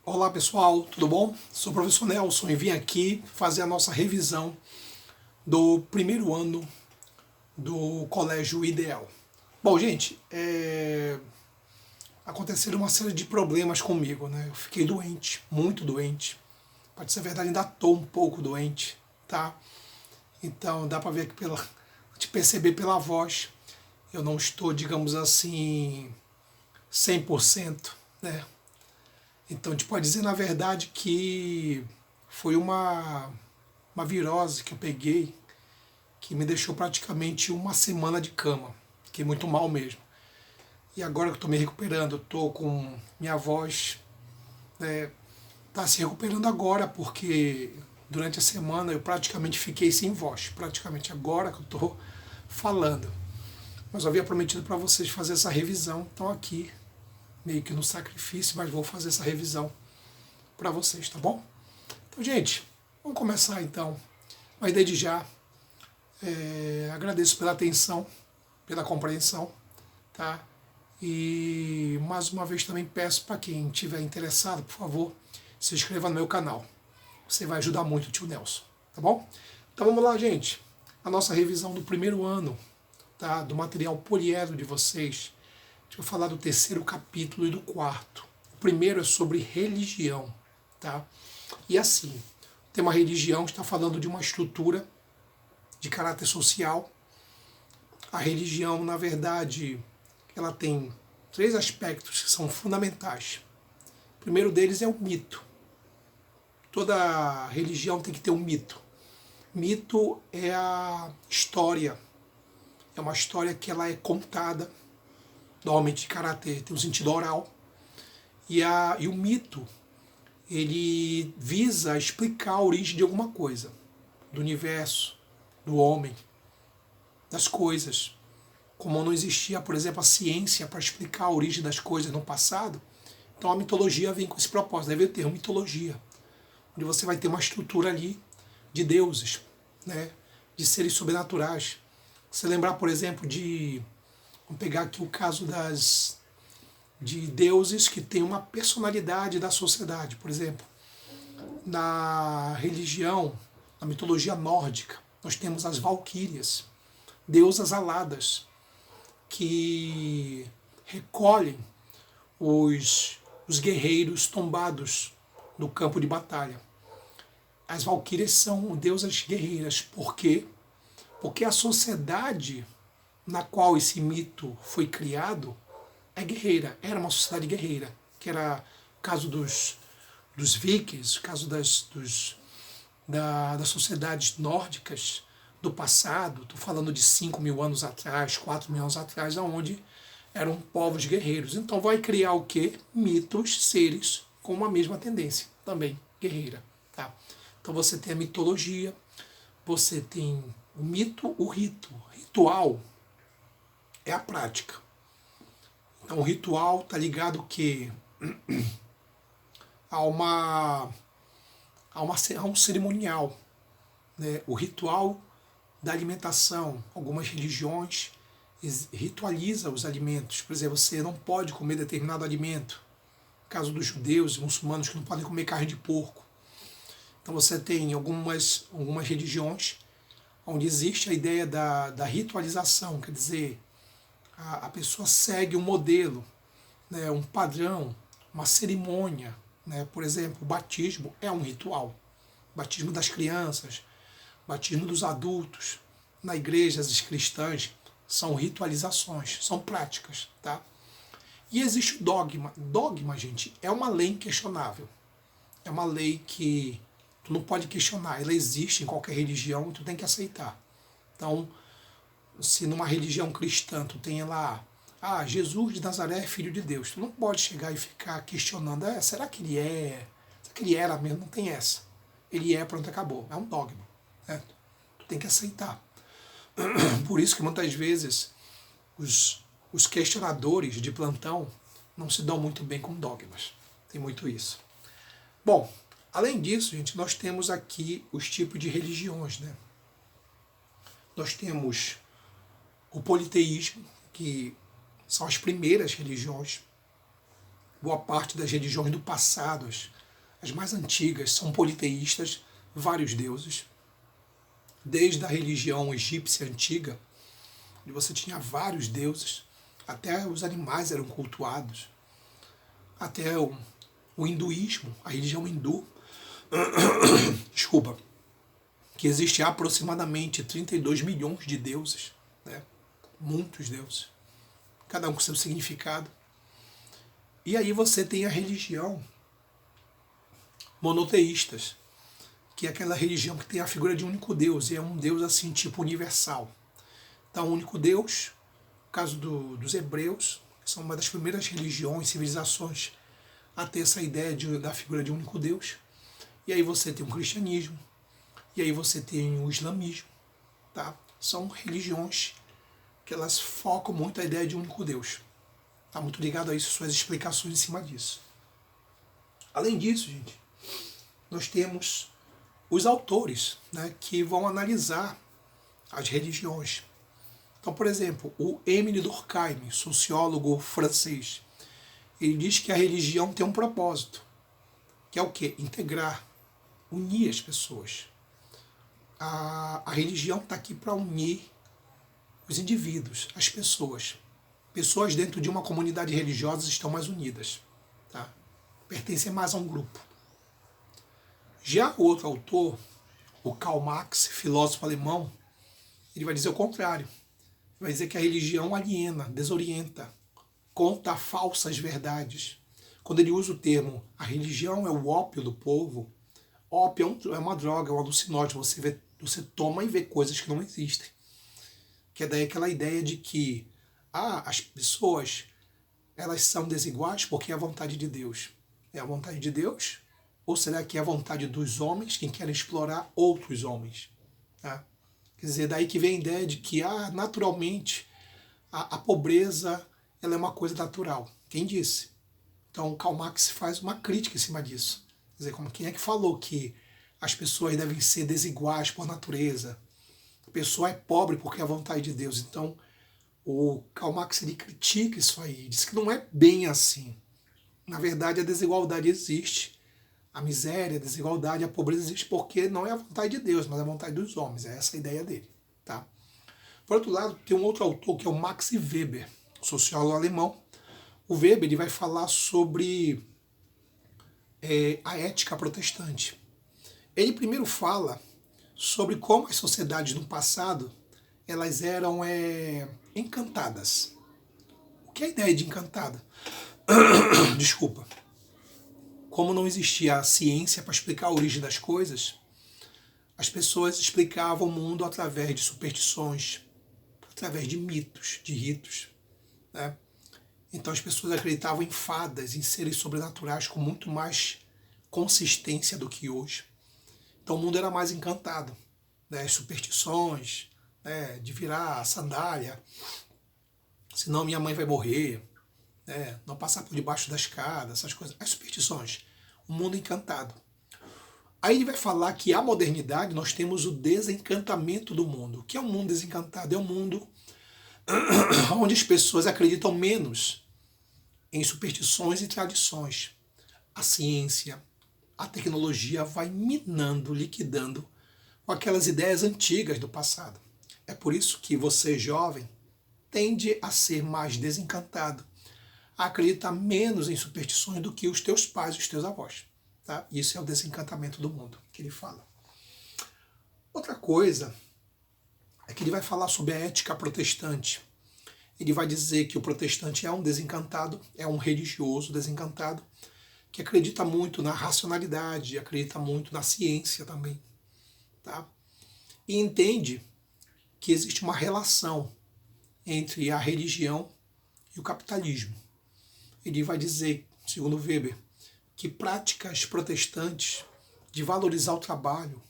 Olá pessoal, tudo bom? Sou o professor Nelson e vim aqui fazer a nossa revisão do primeiro ano do Colégio Ideal. Bom, gente, aconteceram uma série de problemas comigo, né? Eu fiquei doente, muito doente. Pode ser verdade, ainda estou um pouco doente, tá? Então dá para ver aqui te perceber pela voz. Eu não estou, digamos assim, 100%, né? Então a gente pode dizer, na verdade, que foi uma virose que eu peguei que me deixou praticamente uma semana de cama. Fiquei muito mal mesmo. E agora que eu estou me recuperando, eu estou com minha voz, né, tá se recuperando agora, porque durante a semana eu praticamente fiquei sem voz. Praticamente agora que eu estou falando. Mas eu havia prometido para vocês fazer essa revisão, então aqui, meio que no sacrifício, mas vou fazer essa revisão para vocês, tá bom? Então, gente, vamos começar então. Mas desde já, agradeço pela atenção, pela compreensão, tá? E mais uma vez também peço para quem estiver interessado, por favor, se inscreva no meu canal. Você vai ajudar muito o tio Nelson, tá bom? Então vamos lá, gente. A nossa revisão do primeiro ano, tá? Do material poliedro de vocês. Deixa eu falar do terceiro capítulo e do quarto. O primeiro é sobre religião, tá? E assim, o tema religião está falando de uma estrutura de caráter social. A religião, na verdade, ela tem três aspectos que são fundamentais. O primeiro deles é o mito. Toda religião tem que ter um mito. Mito é a história. É uma história que ela é contada, normalmente de caráter, tem um sentido oral. E o mito, ele visa explicar a origem de alguma coisa, do universo, do homem, das coisas. Como não existia, por exemplo, a ciência para explicar a origem das coisas no passado, então a mitologia vem com esse propósito. Deve ter uma mitologia, onde você vai ter uma estrutura ali de deuses, né, de seres sobrenaturais. Você lembrar, por exemplo, vamos pegar aqui o caso de deuses que têm uma personalidade da sociedade. Por exemplo, na religião, na mitologia nórdica, nós temos as valquírias, deusas aladas, que recolhem os guerreiros tombados no campo de batalha. As valquírias são deusas guerreiras. Por quê? Porque a sociedade na qual esse mito foi criado é guerreira, era uma sociedade guerreira, que era o caso dos vikings, o caso das sociedades nórdicas do passado. Estou falando de 5.000 anos atrás, 4.000 anos atrás, onde eram povos guerreiros. Então vai criar o quê? Mitos, seres com uma mesma tendência, também guerreira. Tá? Então você tem a mitologia, você tem o mito, o rito. Ritual é a prática. Então o ritual está ligado que a um cerimonial, né? O ritual da alimentação. Algumas religiões ritualizam os alimentos. Por exemplo, você não pode comer determinado alimento. No caso dos judeus e muçulmanos que não podem comer carne de porco. Então você tem algumas religiões onde existe a ideia da ritualização, quer dizer, a pessoa segue um modelo, né, um padrão, uma cerimônia. Né? Por exemplo, o batismo é um ritual. O batismo das crianças, o batismo dos adultos, na igreja, as cristãs, são ritualizações, são práticas. Tá? E existe o dogma. Dogma, gente, é uma lei inquestionável. É uma lei que tu não pode questionar. Ela existe em qualquer religião e tu tem que aceitar. Então, se numa religião cristã tu tem lá, Jesus de Nazaré é filho de Deus, tu não pode chegar e ficar questionando, será que ele é? Será que ele era mesmo? Não tem essa. Ele é, pronto, acabou. É um dogma. Né? Tu tem que aceitar. Por isso que muitas vezes os questionadores de plantão não se dão muito bem com dogmas. Tem muito isso. Bom, além disso, gente, nós temos aqui os tipos de religiões, né? Nós temos o politeísmo, que são as primeiras religiões. boa parte das religiões do passado, as mais antigas, são politeístas, vários deuses. Desde a religião egípcia antiga, onde você tinha vários deuses, até os animais eram cultuados, até o hinduísmo, a religião hindu, desculpa, que existe aproximadamente 32 milhões de deuses, né? Muitos deuses, cada um com seu significado. E aí você tem a religião monoteístas, que é aquela religião que tem a figura de um único Deus, e é um Deus assim, tipo universal. Então, o único Deus, no caso dos hebreus, que são uma das primeiras religiões, civilizações a ter essa ideia da figura de um único Deus. E aí você tem o cristianismo, e aí você tem o islamismo, tá? São religiões que elas focam muito a ideia de um único Deus. Está muito ligado a isso, suas explicações em cima disso. Além disso, gente, nós temos os autores, né, que vão analisar as religiões. Então, por exemplo, o Émile Durkheim, sociólogo francês, ele diz que a religião tem um propósito, que é o quê? Integrar, unir as pessoas. A religião está aqui para unir os indivíduos, as pessoas. Pessoas dentro de uma comunidade religiosa estão mais unidas, tá? Pertencem mais a um grupo. Já o outro autor, o Karl Marx, filósofo alemão, ele vai dizer o contrário. Vai dizer que a religião aliena, desorienta, conta falsas verdades. Quando ele usa o termo a religião é o ópio do povo, ópio é uma droga, é um alucinógeno, você toma e vê coisas que não existem. Que é daí aquela ideia de que as pessoas elas são desiguais porque é a vontade de Deus. É a vontade de Deus? Ou será que é a vontade dos homens que querem explorar outros homens? Tá? Quer dizer, daí que vem a ideia de que naturalmente a pobreza ela é uma coisa natural. Quem disse? Então Karl Marx faz uma crítica em cima disso. Quer dizer, quem é que falou que as pessoas devem ser desiguais por natureza? A pessoa é pobre porque é a vontade de Deus. Então o Karl Marx ele critica isso aí, diz que não é bem assim. Na verdade, a desigualdade existe, a miséria, a desigualdade, a pobreza existe porque não é a vontade de Deus, mas é a vontade dos homens. É essa a ideia dele. Tá? Por outro lado, tem um outro autor que é o Max Weber, sociólogo alemão. O Weber ele vai falar sobre a ética protestante. Ele primeiro fala sobre como as sociedades no passado elas eram encantadas. O que é a ideia de encantada? Desculpa. Como não existia a ciência para explicar a origem das coisas, as pessoas explicavam o mundo através de superstições, através de mitos, de ritos. Né? Então as pessoas acreditavam em fadas, em seres sobrenaturais com muito mais consistência do que hoje. Então o mundo era mais encantado. Né? As superstições, né? De virar a sandália, senão minha mãe vai morrer, né? Não passar por debaixo da escada, essas coisas. As superstições, o mundo encantado. Aí ele vai falar que a modernidade nós temos o desencantamento do mundo. O que é um mundo desencantado? É um mundo onde as pessoas acreditam menos em superstições e tradições. A ciência, a tecnologia vai minando, liquidando com aquelas ideias antigas do passado. É por isso que você, jovem, tende a ser mais desencantado, a acreditar menos em superstições do que os teus pais e os teus avós. Tá? Isso é o desencantamento do mundo que ele fala. Outra coisa é que ele vai falar sobre a ética protestante. Ele vai dizer que o protestante é um desencantado, é um religioso desencantado, que acredita muito na racionalidade, acredita muito na ciência também. Tá? E entende que existe uma relação entre a religião e o capitalismo. Ele vai dizer, segundo Weber, que práticas protestantes de valorizar o trabalho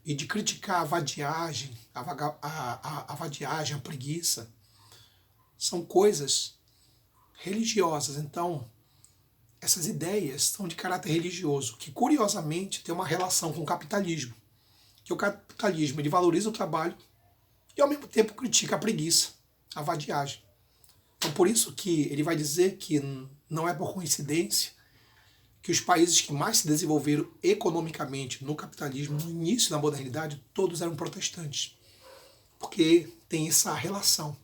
e de criticar a vadiagem, a vadiagem, a preguiça, são coisas religiosas. Então, essas ideias são de caráter religioso, que curiosamente tem uma relação com o capitalismo. Que o capitalismo ele valoriza o trabalho e ao mesmo tempo critica a preguiça, a vadiagem. Então, por isso que ele vai dizer que não é por coincidência que os países que mais se desenvolveram economicamente no capitalismo, no início da modernidade, todos eram protestantes. Porque tem essa relação.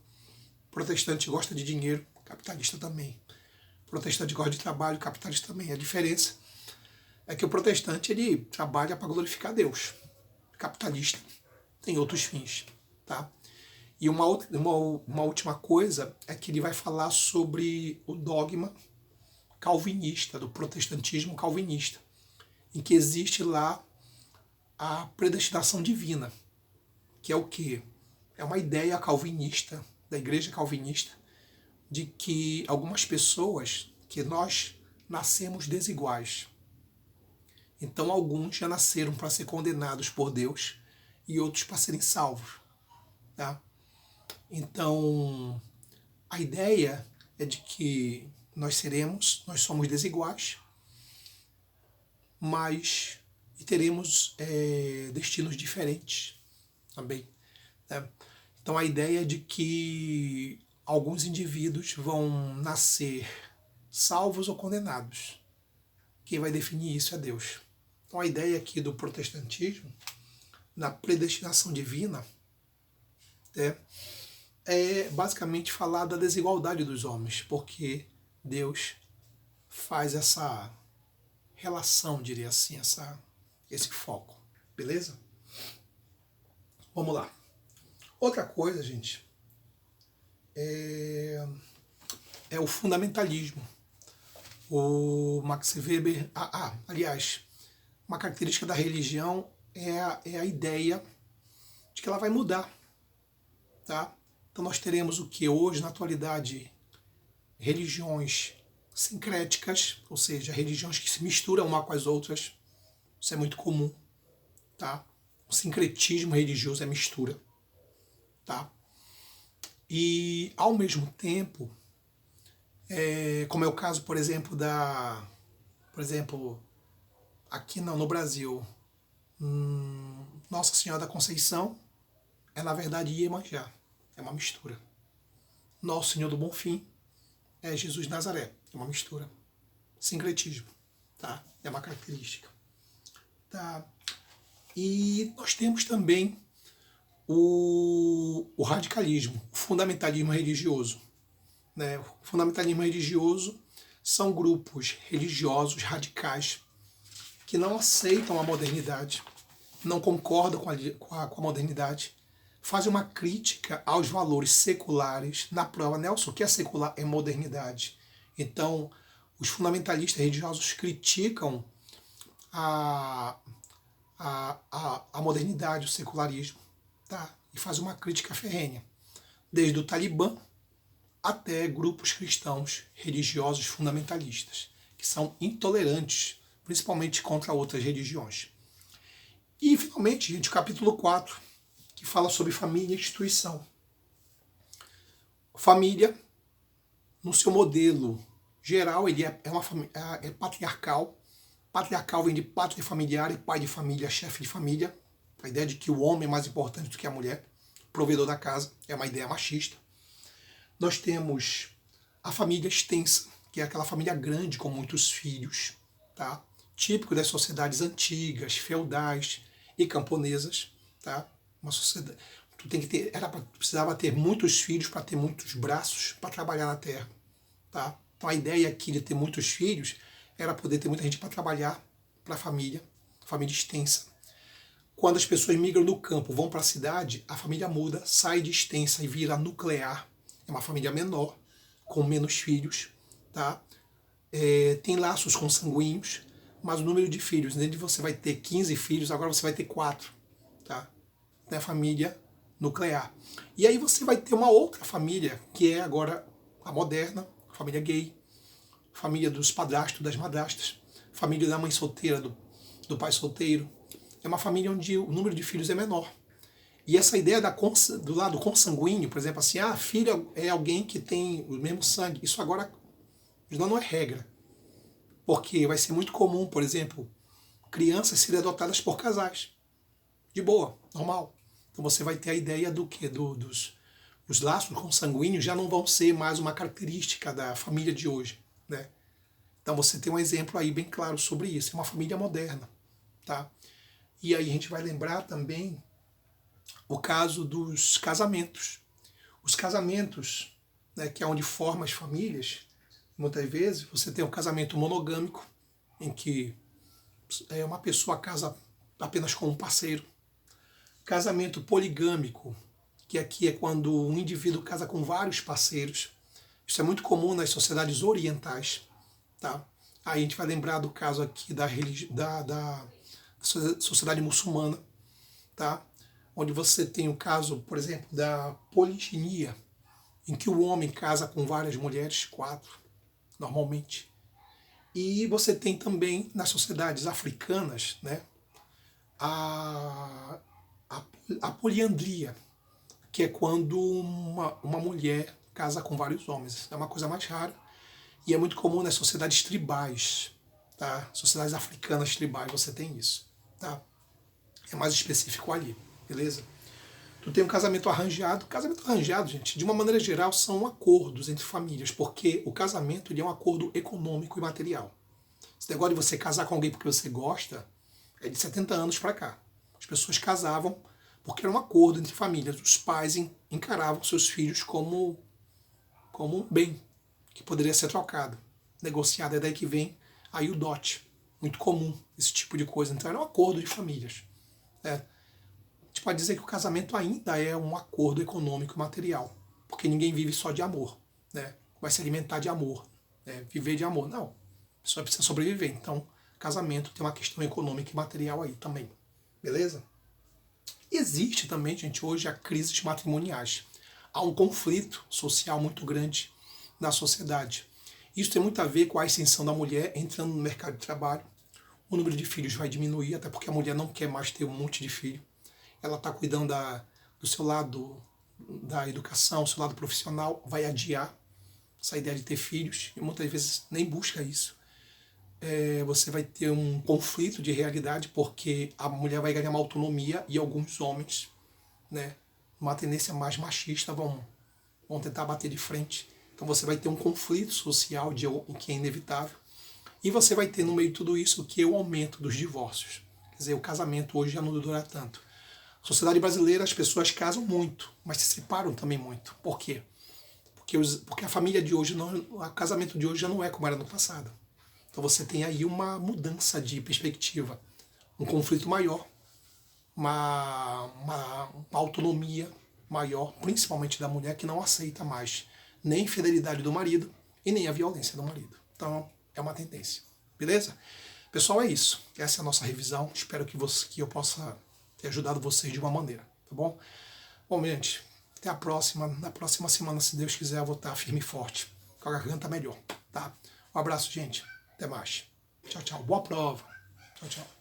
Protestante gosta de dinheiro, capitalista também. Protestante gosta de trabalho, capitalista também. A diferença é que o protestante ele trabalha para glorificar Deus. O capitalista tem outros fins, tá? E uma última coisa é que ele vai falar sobre o dogma calvinista, do protestantismo calvinista, em que existe lá a predestinação divina, que é o quê? É uma ideia calvinista, da igreja calvinista, de que algumas pessoas, que nós nascemos desiguais. Então alguns já nasceram para ser condenados por Deus e outros para serem salvos. Tá? Então a ideia é de que nós somos desiguais, mas e teremos destinos diferentes também. Né? Então a ideia é de que alguns indivíduos vão nascer salvos ou condenados. Quem vai definir isso é Deus. Então a ideia aqui do protestantismo, na predestinação divina, é basicamente falar da desigualdade dos homens, porque Deus faz essa relação, diria assim, esse foco. Beleza? Vamos lá. Outra coisa, gente, é o fundamentalismo. O Max Weber, aliás, uma característica da religião é a ideia de que ela vai mudar. Tá? Então nós teremos o que hoje, na atualidade, religiões sincréticas, ou seja, religiões que se misturam uma com as outras. Isso é muito comum. Tá? O sincretismo religioso é mistura. Tá? E, ao mesmo tempo, como é o caso, por exemplo, aqui no Brasil, Nossa Senhora da Conceição é, na verdade, Iemanjá. É uma mistura. Nosso Senhor do Bonfim é Jesus de Nazaré. É uma mistura. Sincretismo. Tá? É uma característica. Tá? E nós temos também o radicalismo, o fundamentalismo religioso. Né? O fundamentalismo religioso são grupos religiosos radicais que não aceitam a modernidade, não concordam com a modernidade, fazem uma crítica aos valores seculares. Na prova, Nelson, o que é secular é modernidade. Então, os fundamentalistas religiosos criticam a modernidade, o secularismo, tá? E fazem uma crítica ferrenha, desde o Talibã até grupos cristãos religiosos fundamentalistas, que são intolerantes, principalmente contra outras religiões. E, finalmente, gente, o capítulo 4, que fala sobre família e instituição. Família, no seu modelo geral, ele é patriarcal. Patriarcal vem de pátria familiar, e pai de família, chefe de família. A ideia de que o homem é mais importante do que a mulher, provedor da casa, é uma ideia machista. Nós temos a família extensa, que é aquela família grande com muitos filhos, tá? Típico das sociedades antigas, feudais e camponesas, tá? Uma sociedade, precisava ter muitos filhos para ter muitos braços para trabalhar na terra, tá? Então a ideia aqui de ter muitos filhos era poder ter muita gente para trabalhar para a família extensa. Quando as pessoas migram do campo, vão para a cidade, a família muda, sai de extensa e vira nuclear. É uma família menor, com menos filhos, tá? Tem laços consanguíneos, mas o número de filhos, em vez de você vai ter 15 filhos, agora você vai ter 4, tá? É a família nuclear. E aí você vai ter uma outra família, que é agora a moderna, a família gay, família dos padrastos, das madrastas, família da mãe solteira, do pai solteiro. É uma família onde o número de filhos é menor. E essa ideia do lado consanguíneo, por exemplo, assim, filho é alguém que tem o mesmo sangue. Isso agora não é regra. Porque vai ser muito comum, por exemplo, crianças serem adotadas por casais. De boa, normal. Então você vai ter a ideia do quê? os laços consanguíneos já não vão ser mais uma característica da família de hoje, né? Então você tem um exemplo aí bem claro sobre isso, é uma família moderna, tá? E aí a gente vai lembrar também o caso dos casamentos. Os casamentos, né, que é onde formam as famílias, muitas vezes você tem um casamento monogâmico, em que uma pessoa casa apenas com um parceiro. Casamento poligâmico, que aqui é quando um indivíduo casa com vários parceiros. Isso é muito comum nas sociedades orientais. Tá? Aí a gente vai lembrar do caso aqui da sociedade muçulmana, tá? Onde você tem o caso, por exemplo, da poliginia, em que o homem casa com várias mulheres, 4, normalmente. E você tem também nas sociedades africanas, né, a, a poliandria, que é quando uma mulher casa com vários homens. É uma coisa mais rara e é muito comum nas sociedades tribais, tá? Sociedades africanas tribais você tem isso, tá? É mais específico ali, beleza? Tu tem um casamento arranjado. Casamento arranjado, gente, de uma maneira geral, são acordos entre famílias, porque o casamento ele é um acordo econômico e material. Esse negócio de você casar com alguém porque você gosta é de 70 anos para cá. As pessoas casavam porque era um acordo entre famílias. Os pais encaravam seus filhos como um bem que poderia ser trocado, negociado. É daí que vem aí o dote. Muito comum esse tipo de coisa. Então era um acordo de famílias. A gente pode dizer que o casamento ainda é um acordo econômico e material, porque ninguém vive só de amor, né? Vai se alimentar de amor, né? Viver de amor. Não. A pessoa precisa sobreviver. Então, casamento tem uma questão econômica e material aí também. Beleza? Existe também, gente, hoje a crises matrimoniais. Há um conflito social muito grande na sociedade. Isso tem muito a ver com a ascensão da mulher entrando no mercado de trabalho. O número de filhos vai diminuir, até porque a mulher não quer mais ter um monte de filho. Ela está cuidando do seu lado da educação, do seu lado profissional, vai adiar essa ideia de ter filhos e muitas vezes nem busca isso. Você vai ter um conflito de realidade porque a mulher vai ganhar uma autonomia e alguns homens, né, uma tendência mais machista, vão tentar bater de frente. Então você vai ter um conflito social que é inevitável. E você vai ter no meio de tudo isso que é o aumento dos divórcios. Quer dizer, o casamento hoje já não dura tanto. Na sociedade brasileira as pessoas casam muito, mas se separam também muito. Por quê? Porque a família de hoje, o casamento de hoje já não é como era no passado. Então você tem aí uma mudança de perspectiva, um conflito maior, uma autonomia maior, principalmente da mulher, que não aceita mais nem a infidelidade do marido e nem a violência do marido. Então é uma tendência. Beleza? Pessoal, é isso. Essa é a nossa revisão. Espero que eu possa ter ajudado vocês de uma maneira. Tá bom? Bom, gente, até a próxima. Na próxima semana, se Deus quiser, eu vou estar firme e forte, com a garganta melhor. Tá? Um abraço, gente. Até mais. Tchau, tchau. Boa prova. Tchau, tchau.